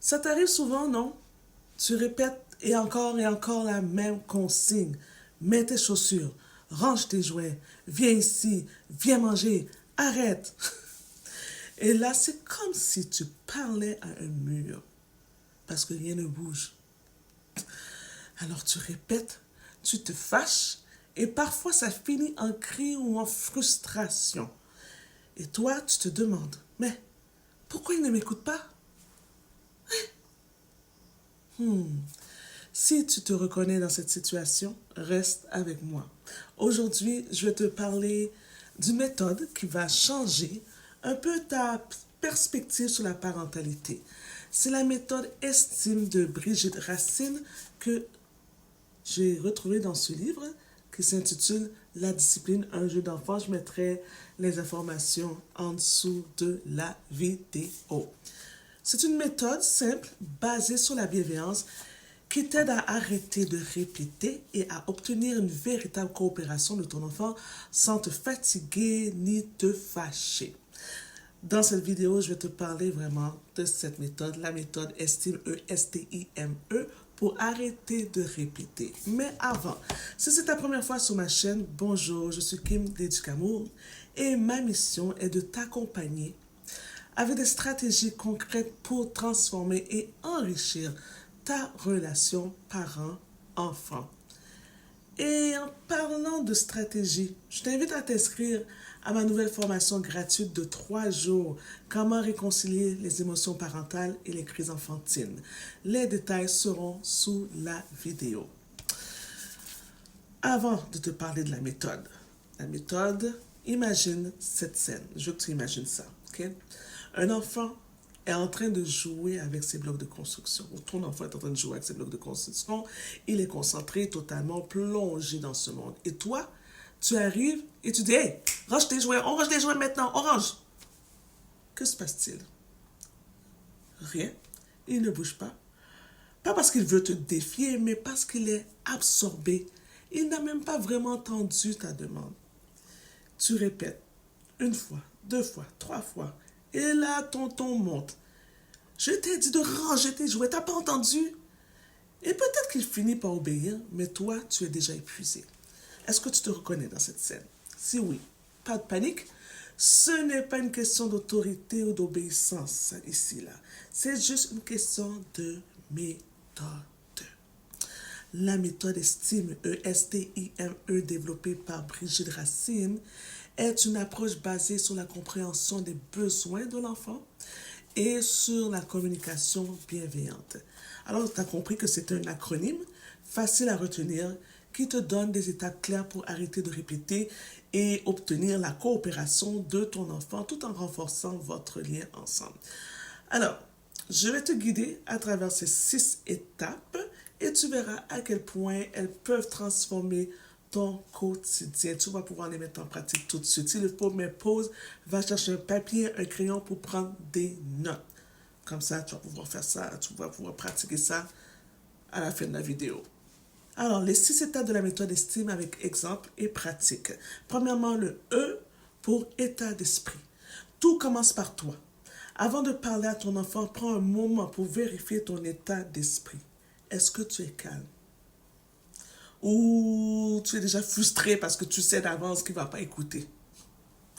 Ça t'arrive souvent, non? Tu répètes et encore la même consigne. Mets tes chaussures, range tes jouets, viens ici, viens manger, arrête. Et là, c'est comme si tu parlais à un mur, parce que rien ne bouge. Alors tu répètes, tu te fâches, et parfois ça finit en cri ou en frustration. Et toi, tu te demandes, mais pourquoi il ne m'écoute pas? Si tu te reconnais dans cette situation, reste avec moi. Aujourd'hui, je vais te parler d'une méthode qui va changer un peu ta perspective sur la parentalité. C'est la méthode estime de Brigitte Racine que j'ai retrouvée dans ce livre qui s'intitule La discipline, un jeu d'enfant. Je mettrai les informations en dessous de la vidéo. C'est une méthode simple basée sur la bienveillance qui t'aide à arrêter de répéter et à obtenir une véritable coopération de ton enfant sans te fatiguer ni te fâcher. Dans cette vidéo, je vais te parler vraiment de cette méthode, la méthode estime, E-S-T-I-M-E, pour arrêter de répéter. Mais avant, si c'est ta première fois sur ma chaîne, bonjour, je suis Kim d'Educamour et ma mission est de t'accompagner avec des stratégies concrètes pour transformer et enrichir ta relation parent-enfant. Et en parlant de stratégie, je t'invite à t'inscrire à ma nouvelle formation gratuite de 3 jours, Comment réconcilier les émotions parentales et les crises enfantines. Les détails seront sous la vidéo. Avant de te parler de la méthode, imagine cette scène. Je veux que tu imagines ça, ok? Un enfant est en train de jouer avec ses blocs de construction. Ou ton enfant est en train de jouer avec ses blocs de construction. Il est concentré, totalement plongé dans ce monde. Et toi, tu arrives et tu dis, hey, range tes jouets, on range les jouets maintenant, on range. Que se passe-t-il? Rien. Il ne bouge pas. Pas parce qu'il veut te défier, mais parce qu'il est absorbé. Il n'a même pas vraiment entendu ta demande. Tu répètes une fois, 2 fois, 3 fois. Et là, ton ton monte. Je t'ai dit de ranger tes jouets, t'as pas entendu? Et peut-être qu'il finit par obéir, mais toi, tu es déjà épuisé. Est-ce que tu te reconnais dans cette scène? Si oui, pas de panique. Ce n'est pas une question d'autorité ou d'obéissance ici, là. C'est juste une question de méthode. La méthode estime, E-S-T-I-M-E, développée par Brigitte Racine, est une approche basée sur la compréhension des besoins de l'enfant et sur la communication bienveillante. Alors, tu as compris que c'est un acronyme facile à retenir qui te donne des étapes claires pour arrêter de répéter et obtenir la coopération de ton enfant tout en renforçant votre lien ensemble. Alors, je vais te guider à travers ces 6 étapes et tu verras à quel point elles peuvent transformer ton quotidien. Tu vas pouvoir les mettre en pratique tout de suite. S'il le faut, mais pause, va chercher un papier, un crayon pour prendre des notes. Comme ça, tu vas pouvoir faire ça, tu vas pouvoir pratiquer ça à la fin de la vidéo. Alors, les 6 étapes de la méthode estime avec exemple et pratique. Premièrement, le E pour état d'esprit. Tout commence par toi. Avant de parler à ton enfant, prends un moment pour vérifier ton état d'esprit. Est-ce que tu es calme? Ou tu es déjà frustré parce que tu sais d'avance qu'il ne va pas écouter?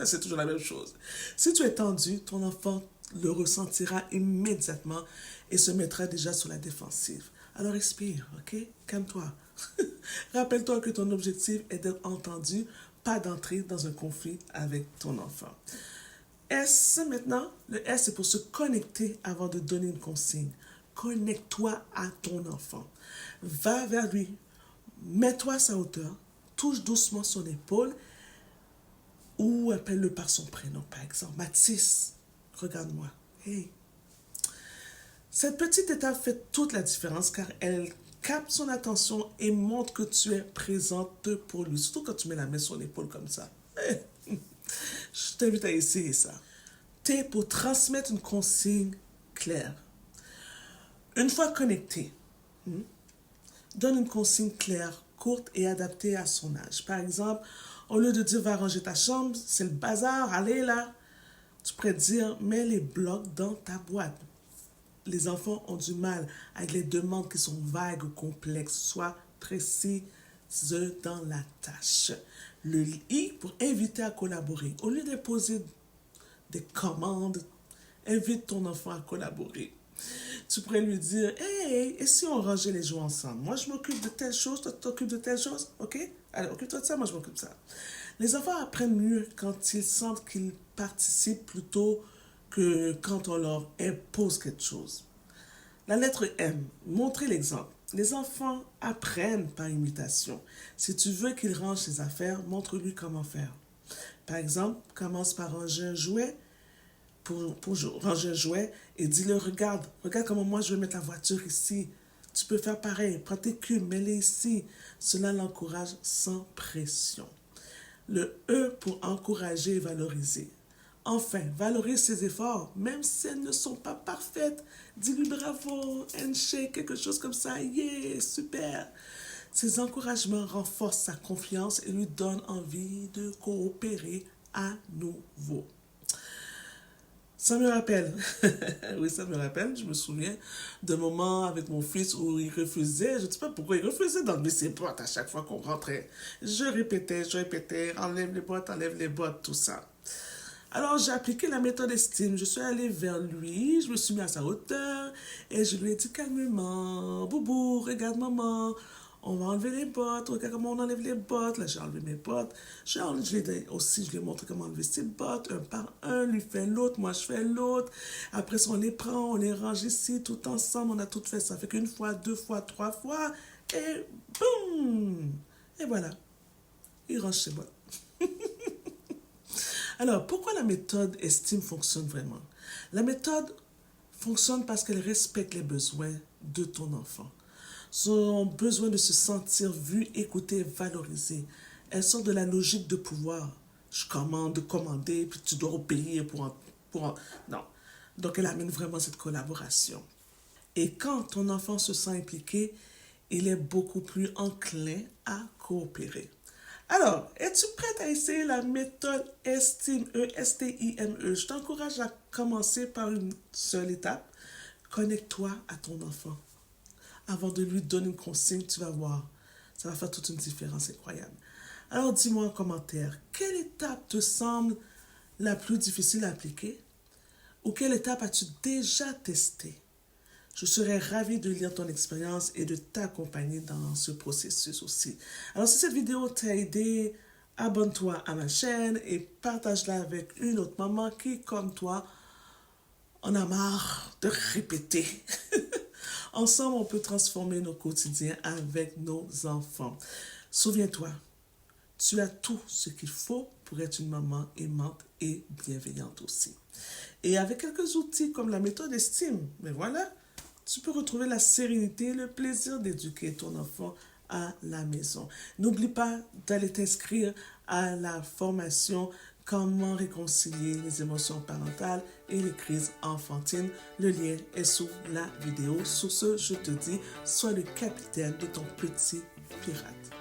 C'est toujours la même chose. Si tu es tendu, ton enfant le ressentira immédiatement et se mettra déjà sur la défensive. Alors respire, ok? Calme-toi. Rappelle-toi que ton objectif est d'être entendu, pas d'entrer dans un conflit avec ton enfant. S maintenant, le S c'est pour se connecter avant de donner une consigne. Connecte-toi à ton enfant. Va vers lui. Mets-toi à sa hauteur. Touche doucement son épaule ou appelle-le par son prénom, par exemple. Mathis, regarde-moi. Hey. Cette petite étape fait toute la différence car elle capte son attention et montre que tu es présente pour lui. Surtout quand tu mets la main sur l'épaule comme ça. Hey. Je t'invite à essayer ça. T pour transmettre une consigne claire. Une fois connecté, donne une consigne claire, courte et adaptée à son âge. Par exemple, au lieu de dire va ranger ta chambre, c'est le bazar, allez là. Tu pourrais dire mets les blocs dans ta boîte. les enfants ont du mal avec les demandes qui sont vagues ou complexes. Sois précise dans la tâche. Le I pour inviter à collaborer. Au lieu d'imposer des commandes, invite ton enfant à collaborer. Tu pourrais lui dire, hey, et si on rangeait les jouets ensemble? Moi, je m'occupe de telle chose, toi, tu t'occupes de telle chose, ok? Alors, occupe-toi de ça, moi, je m'occupe de ça. Les enfants apprennent mieux quand ils sentent qu'ils participent plutôt que quand on leur impose quelque chose. La lettre M, montrer l'exemple. Les enfants apprennent par imitation. Si tu veux qu'il range ses affaires, montre-lui comment faire. Par exemple, commence par ranger un jouet pour ranger un jouet et dis-le, regarde comment moi je vais mettre la voiture ici. Tu peux faire pareil, prends tes cubes, mets-les ici. Cela l'encourage sans pression. Le E pour encourager et valoriser. Enfin, valorise ses efforts, même si elles ne sont pas parfaites. Dis-lui bravo, handshake, quelque chose comme ça. Yeah, super. Ces encouragements renforcent sa confiance et lui donnent envie de coopérer à nouveau. Ça me rappelle, oui, ça me rappelle, je me souviens d'un moment avec mon fils où il refusait, je ne sais pas pourquoi, il refusait d'enlever ses bottes à chaque fois qu'on rentrait. Je répétais, enlève les bottes, tout ça. Alors j'ai appliqué la méthode estime, je suis allée vers lui, je me suis mis à sa hauteur et je lui ai dit calmement, Boubou, regarde maman, on va enlever les bottes, regarde comment on enlève les bottes. Là, j'ai enlevé mes bottes. Je lui ai montré comment enlever ses bottes, un par un, lui fait l'autre, moi je fais l'autre. Après ça, on les prend, on les range ici, tout ensemble, on a tout fait. Ça fait qu'une fois, deux fois, trois fois, et boum! Et voilà, il range ses bottes. Alors, pourquoi la méthode estime fonctionne vraiment? La méthode fonctionne parce qu'elle respecte les besoins de ton enfant. Son besoin de se sentir vu, écouté, valorisé. Elle sort de la logique de pouvoir. Je commande, de commander, puis tu dois obéir Non. Donc, elle amène vraiment cette collaboration. Et quand ton enfant se sent impliqué, il est beaucoup plus enclin à coopérer. Alors, es-tu prête à essayer la méthode ESTIME, E-S-T-I-M-E? Je t'encourage à commencer par une seule étape. Connecte-toi à ton enfant. Avant de lui donner une consigne, tu vas voir. Ça va faire toute une différence incroyable. Alors, dis-moi en commentaire, quelle étape te semble la plus difficile à appliquer? Ou quelle étape as-tu déjà testée? Je serais ravie de lire ton expérience et de t'accompagner dans ce processus aussi. Alors, si cette vidéo t'a aidé, abonne-toi à ma chaîne et partage-la avec une autre maman qui, comme toi, en a marre de répéter. Ensemble, on peut transformer nos quotidiens avec nos enfants. Souviens-toi, tu as tout ce qu'il faut pour être une maman aimante et bienveillante aussi. Et avec quelques outils comme la méthode estime, mais voilà, tu peux retrouver la sérénité et le plaisir d'éduquer ton enfant à la maison. N'oublie pas d'aller t'inscrire à la formation Comment réconcilier les émotions parentales et les crises enfantines. Le lien est sous la vidéo. Sur ce, je te dis, sois le capitaine de ton petit pirate.